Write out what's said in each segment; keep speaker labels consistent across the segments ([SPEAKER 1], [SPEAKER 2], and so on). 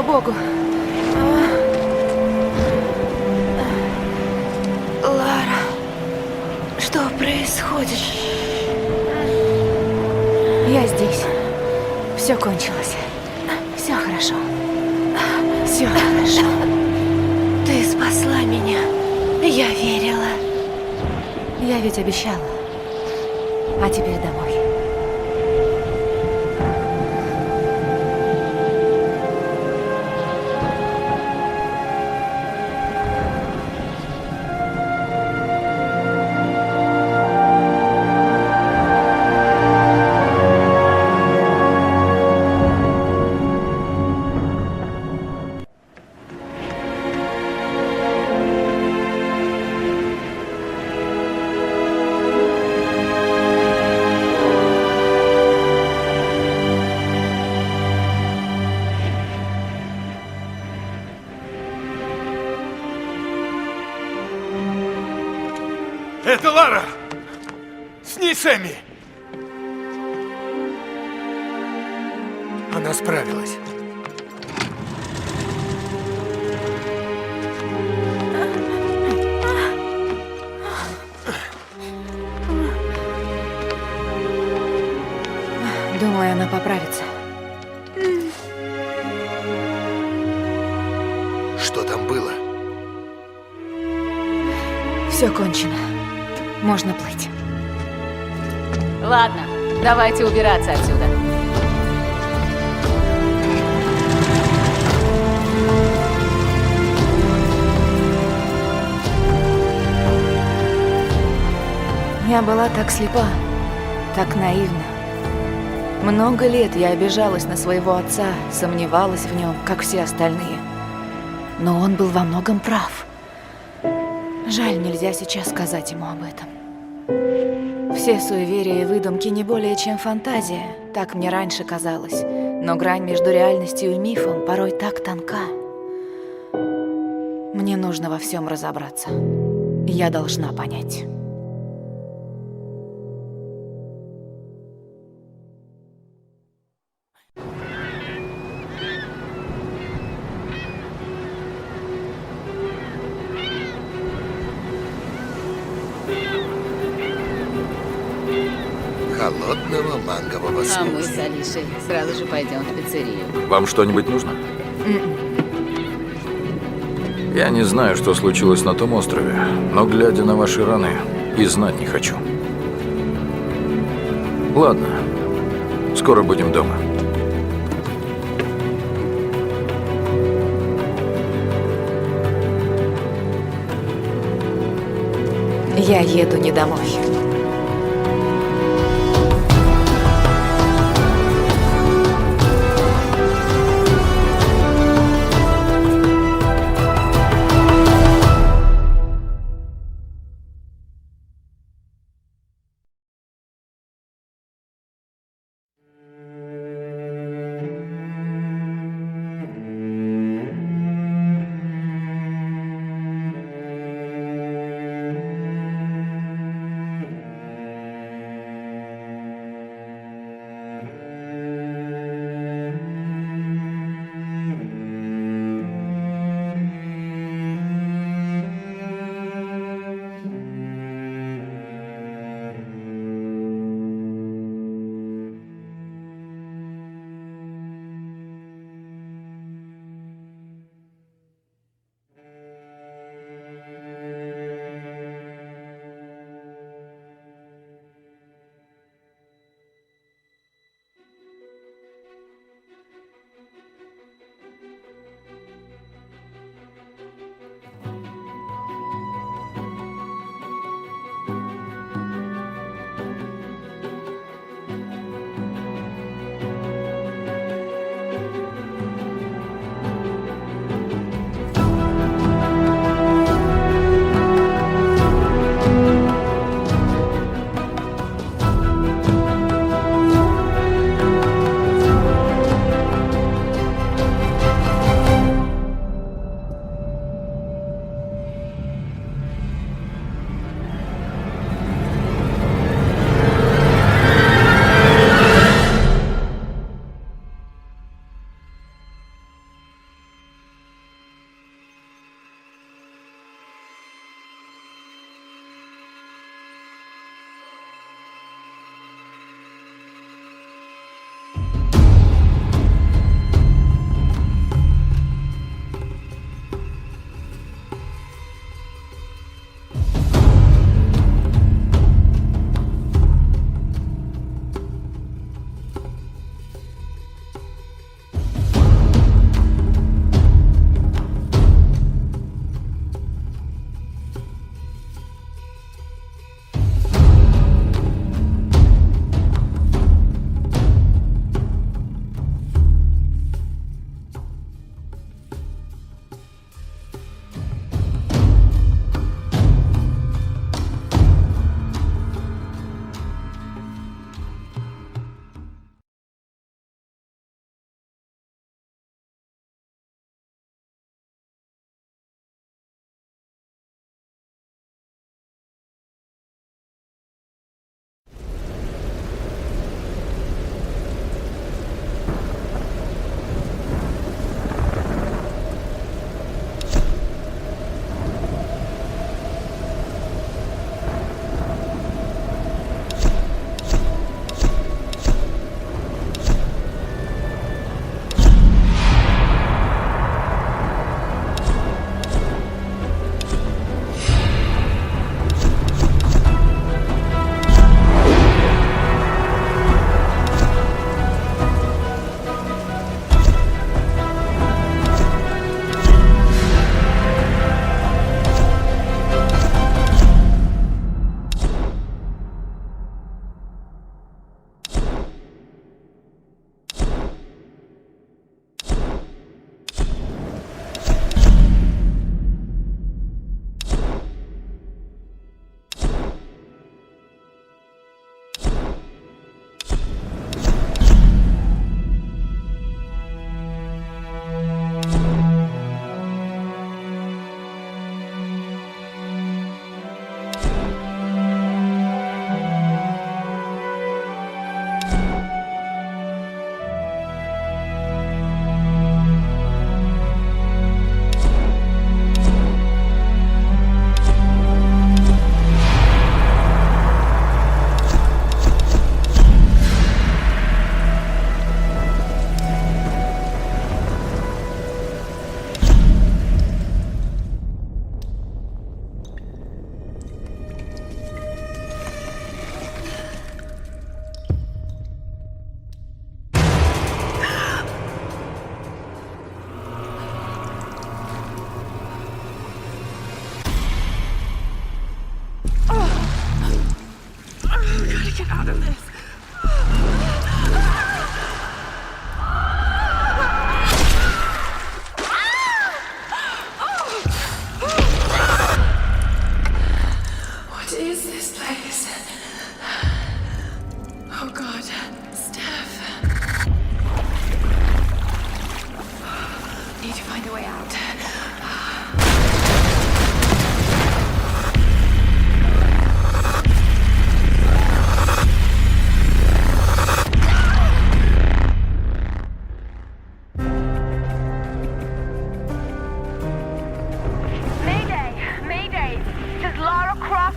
[SPEAKER 1] богу.
[SPEAKER 2] Лара, что происходит?
[SPEAKER 1] Я здесь. Все кончилось. Все хорошо. Все хорошо.
[SPEAKER 2] Ты спасла меня. Я верила.
[SPEAKER 1] Я ведь обещала. А теперь домой.
[SPEAKER 3] Это Лара! С ней Сэмми! Она справилась.
[SPEAKER 1] Думаю, она поправится.
[SPEAKER 3] Что там было?
[SPEAKER 1] Все кончено. Можно плыть.
[SPEAKER 4] Ладно, давайте убираться отсюда.
[SPEAKER 1] Я была так слепа, так наивна. Много лет я обижалась на своего отца, сомневалась в нем, как все остальные. Но он был во многом прав. Жаль, нельзя сейчас сказать ему об этом. Все суеверия и выдумки не более чем фантазия, так мне раньше казалось. Но грань между реальностью и мифом порой так тонка. Мне нужно во всем разобраться. Я должна понять.
[SPEAKER 3] Холодного мангового
[SPEAKER 4] А
[SPEAKER 3] смузи.
[SPEAKER 4] мы с Алишей сразу же пойдем в пиццерию.
[SPEAKER 5] Вам что-нибудь нужно? Я не знаю, что случилось на том острове, но, глядя на ваши раны, и знать не хочу. Ладно, скоро будем дома.
[SPEAKER 1] Я еду не домой.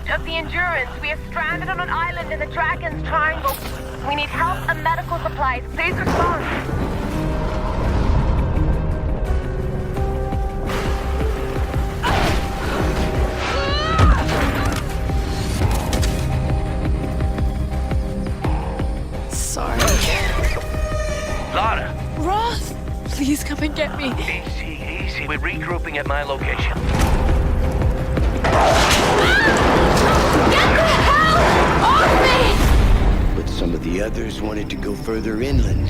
[SPEAKER 6] pursuit of the Endurance. We are stranded on an island in the Dragon's Triangle. We need help and medical supplies. Please respond.
[SPEAKER 2] Sorry.
[SPEAKER 7] Lara.
[SPEAKER 2] Roth, please come and get me.
[SPEAKER 7] Easy. We're regrouping at my location.
[SPEAKER 2] Get the hell off me!
[SPEAKER 8] But some of the others wanted to go further inland.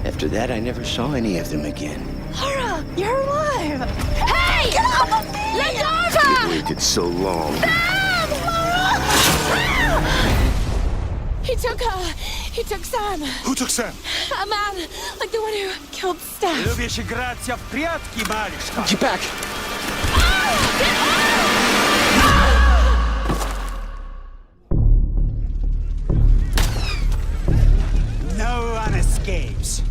[SPEAKER 8] After that, I never saw any of them again.
[SPEAKER 2] Laura, you're alive! Hey! Get off of me! Let go of her!
[SPEAKER 8] I waited so long.
[SPEAKER 2] Sam! Laura! He took her. He took Sam.
[SPEAKER 3] Who took Sam?
[SPEAKER 2] A man, like the one who killed Steph.
[SPEAKER 9] Любишь играться в прятки, малышка?
[SPEAKER 8] Get back!
[SPEAKER 9] No one escapes.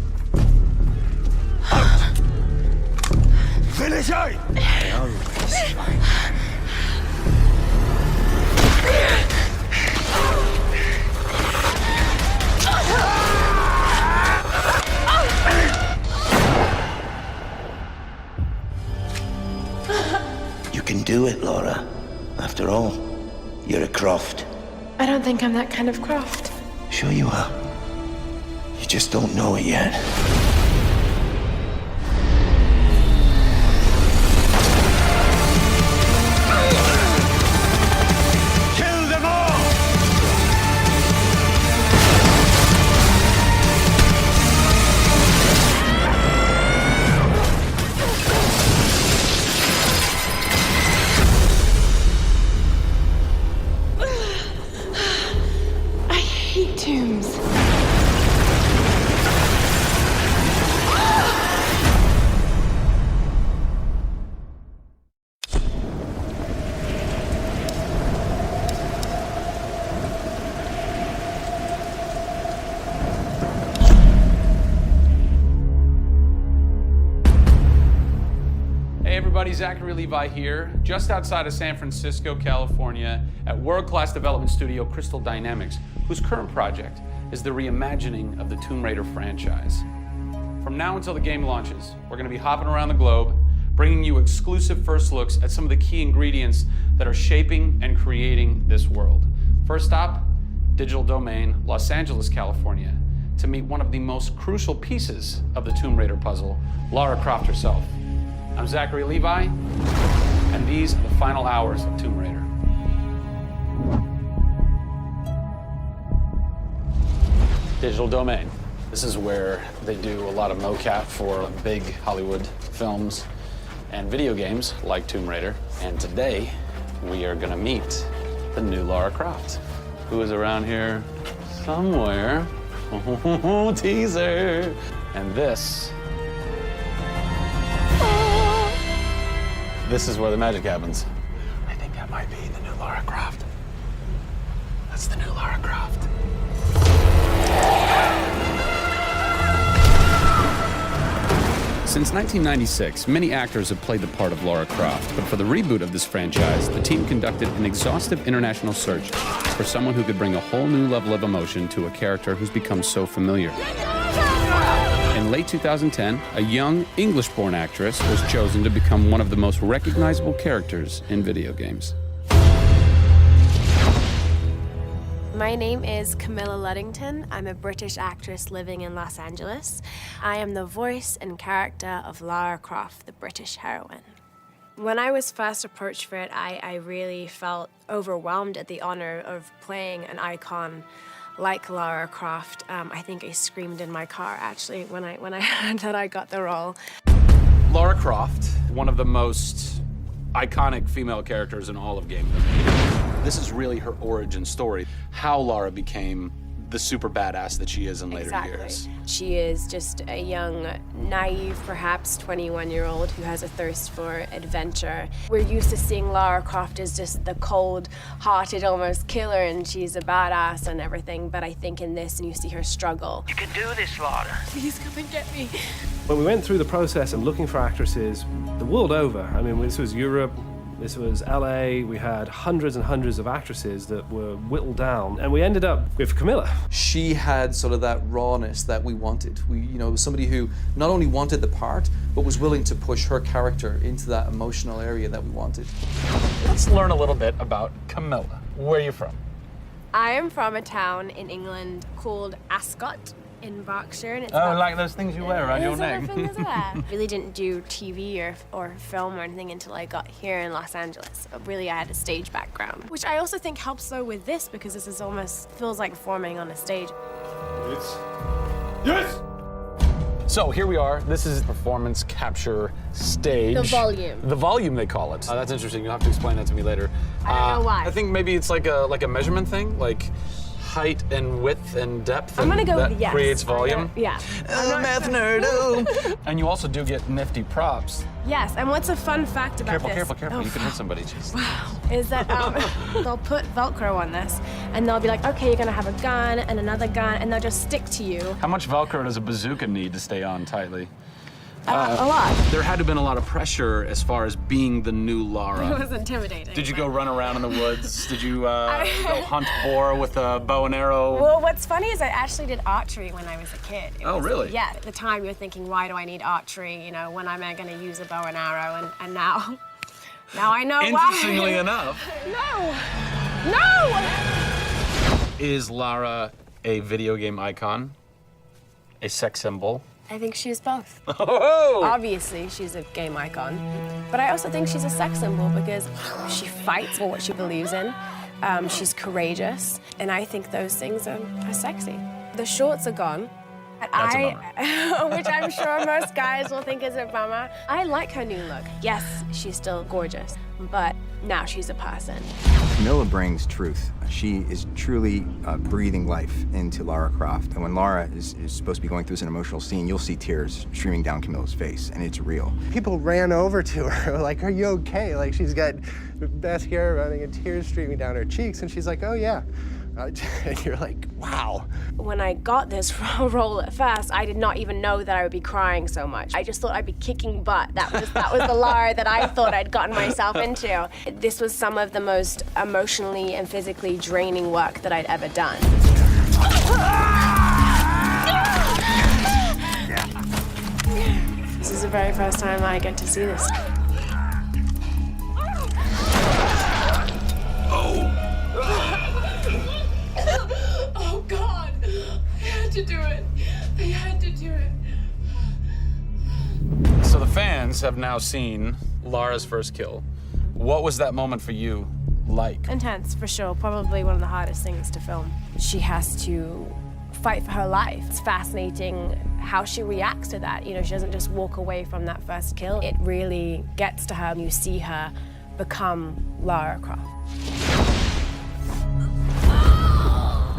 [SPEAKER 3] Вылезай!
[SPEAKER 8] I always find You can do it, Laura. After all, you're a Croft.
[SPEAKER 2] I don't think I'm that kind of Croft.
[SPEAKER 8] Sure you are. You just don't know it yet.
[SPEAKER 9] Kill them all!
[SPEAKER 2] I hate tombs.
[SPEAKER 10] Hey everybody, Zachary Levi here, just outside of San Francisco, California, at world-class development studio Crystal Dynamics, whose current project is the reimagining of the Tomb Raider franchise. From now until the game launches, we're going to be hopping around the globe, bringing you exclusive first looks at some of the key ingredients that are shaping and creating this world. First stop, Digital Domain, Los Angeles, California, to meet one of the most crucial pieces of the Tomb Raider puzzle, Lara Croft herself. I'm Zachary Levi, and these are the final hours of Tomb Raider. Digital Domain. This is where they do a lot of mocap for big Hollywood films and video games like Tomb Raider. And today, we are gonna meet the new Lara Croft, who is around here somewhere. Teaser! And this is where the magic happens. I think that might be the new Lara Croft. That's the new Lara Croft. Since 1996, many actors have played the part of Lara Croft, but for the reboot of this franchise, the team conducted an exhaustive international search for someone who could bring a whole new level of emotion to a character who's become so familiar. In late 2010, a young English-born actress was chosen to become one of the most recognizable characters in video games.
[SPEAKER 11] My name is Camilla Luddington. I'm a British actress living in Los Angeles. I am the voice and character of Lara Croft, the British heroine. When I was first approached for it, I really felt overwhelmed at the honor of playing an icon like Lara Croft. I think I screamed in my car, actually, when I heard that I got the role. Lara Croft, one of the most iconic female characters in all of gaming. This is really her origin story, how Lara became the super badass that she is in later years. She is just a young, naive, perhaps 21-year-old who has a thirst for adventure. We're used to seeing Lara Croft as just the cold-hearted, almost killer, and she's a badass and everything, but I think in this, you see her struggle.
[SPEAKER 7] You can do this, Lara.
[SPEAKER 2] Please come and get me.
[SPEAKER 12] When we went through the process of looking for actresses the world over, I mean, this was Europe, This was LA. We had hundreds and hundreds of actresses that were whittled down, and we ended up with Camilla.
[SPEAKER 13] She had sort of that rawness that we wanted. Somebody who not only wanted the part, but was willing to push her character into that emotional area that we wanted.
[SPEAKER 10] Let's learn a little bit about Camilla. Where are you from?
[SPEAKER 11] I am from a town in England called Ascot in Berkshire. And it's
[SPEAKER 10] like those things you wear around your neck.
[SPEAKER 11] Really didn't do TV or film or anything until I got here in Los Angeles. Really, I had a stage background, which I also think helps though with this because this is almost feels like performing on a stage.
[SPEAKER 10] Yes! So here we are. This is performance capture stage.
[SPEAKER 11] The volume.
[SPEAKER 10] The volume, they call it. That's interesting. You'll have to explain that to me later.
[SPEAKER 11] I don't know why.
[SPEAKER 10] I think maybe it's like a measurement thing, like height and width and depth.
[SPEAKER 11] I'm gonna go
[SPEAKER 10] that
[SPEAKER 11] with yes.
[SPEAKER 10] Creates volume.
[SPEAKER 11] Yeah.
[SPEAKER 10] Math nerd. And you also do get nifty props.
[SPEAKER 11] Yes. And what's a fun fact about this?
[SPEAKER 10] Careful.
[SPEAKER 11] Oh,
[SPEAKER 10] You can hit somebody. Jeez.
[SPEAKER 11] Wow. Is that they'll put Velcro on this, and they'll be like, okay, you're gonna have a gun and another gun, and they'll just stick to you.
[SPEAKER 10] How much Velcro does a bazooka need to stay on tightly?
[SPEAKER 11] A lot.
[SPEAKER 10] There had to have been a lot of pressure as far as being the new Lara.
[SPEAKER 11] It was intimidating.
[SPEAKER 10] Did you go run around in the woods? Did you go hunt boar with a bow and arrow?
[SPEAKER 11] Well, what's funny is I actually did archery when I was a kid.
[SPEAKER 10] Really?
[SPEAKER 11] Yeah. At the time, you're thinking, why do I need archery? When am I going to use a bow and arrow? And now I know why.
[SPEAKER 10] Interestingly enough.
[SPEAKER 11] No!
[SPEAKER 10] Is Lara a video game icon? A sex symbol?
[SPEAKER 11] I think she's both.
[SPEAKER 10] Oh!
[SPEAKER 11] Obviously, she's a game icon, but I also think she's a sex symbol because she fights for what she believes in. She's courageous, and I think those things are sexy. The shorts are gone.
[SPEAKER 10] That's a bummer.
[SPEAKER 11] Which I'm sure most guys will think is a bummer. I like her new look. Yes, she's still gorgeous, but now she's a person.
[SPEAKER 14] Camilla brings truth. She is truly breathing life into Lara Croft. And when Lara is supposed to be going through an emotional scene, you'll see tears streaming down Camilla's face, and it's real.
[SPEAKER 15] People ran over to her, like, are you okay? Like, she's got mascara running and tears streaming down her cheeks, and she's like, oh, yeah. And you're like, wow.
[SPEAKER 11] When I got this role at first, I did not even know that I would be crying so much. I just thought I'd be kicking butt. That was the Lara that I thought I'd gotten myself into. This was some of the most emotionally and physically draining work that I'd ever done. This is the very first time I get to see this.
[SPEAKER 2] Oh, God. They had to do it. They had to do it.
[SPEAKER 10] So the fans have now seen Lara's first kill. What was that moment for you like?
[SPEAKER 11] Intense, for sure. Probably one of the hardest things to film. She has to fight for her life. It's fascinating how she reacts to that. She doesn't just walk away from that first kill. It really gets to her. You see her become Lara Croft.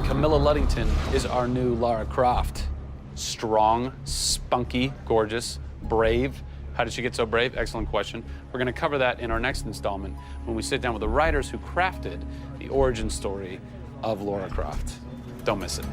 [SPEAKER 10] Camilla Luddington is our new Lara Croft. Strong, spunky, gorgeous, brave. How did she get so brave? Excellent question. We're going to cover that in our next installment when we sit down with the writers who crafted the origin story of Lara Croft. Don't miss it.